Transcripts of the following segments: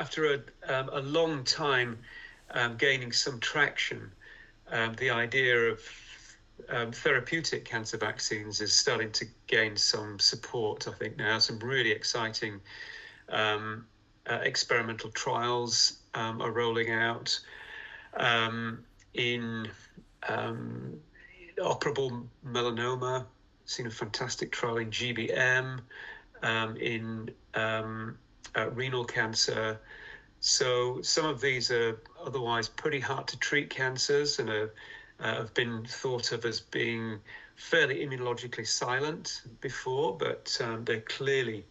after a long time gaining some traction, the idea of therapeutic cancer vaccines is starting to gain some support, I think, now. Some really exciting experimental trials are rolling out in operable melanoma. Seen a fantastic trial in GBM, in renal cancer. So some of these are otherwise pretty hard to treat cancers and have been thought of as being fairly immunologically silent before, but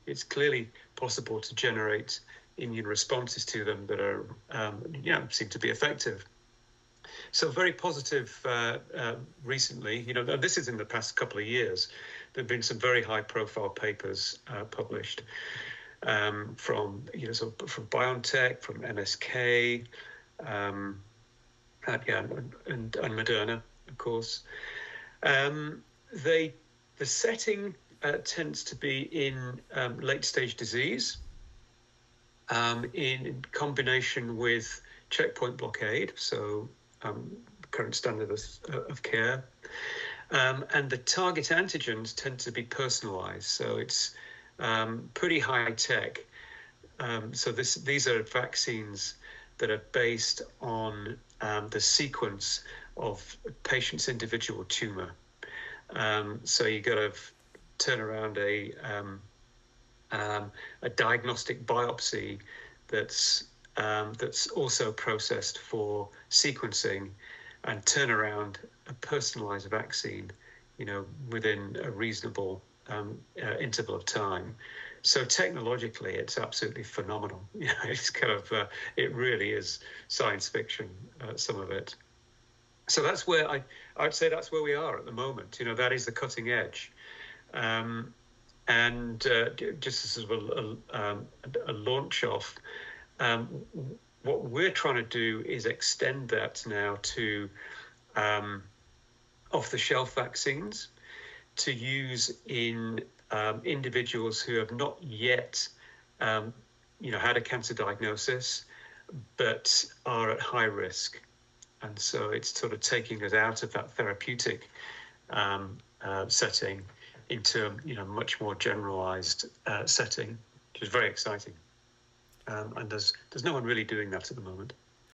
it's clearly possible to generate immune responses to them that are seem to be effective. So very positive recently. This is in the past couple of years. There have been some very high-profile papers published from BioNTech, from MSK, and Moderna, of course. The setting tends to be in late-stage disease, in combination with checkpoint blockade, so current standard of care. And the target antigens tend to be personalized, so it's pretty high tech. So these are vaccines that are based on the sequence of a patient's individual tumor. So you got to turn around a diagnostic biopsy that's also processed for sequencing, and turn around a personalized vaccine, within a reasonable interval of time. So technologically, it's absolutely phenomenal. It's kind of it really is science fiction, some of it. So that's where I'd say that's where we are at the moment. That is the cutting edge. And just as sort of a launch off, what we're trying to do is extend that now to off-the-shelf vaccines to use in individuals who have not yet, had a cancer diagnosis, but are at high risk. And so it's sort of taking us out of that therapeutic setting into a much more generalized setting, which is very exciting. And there's no one really doing that at the moment.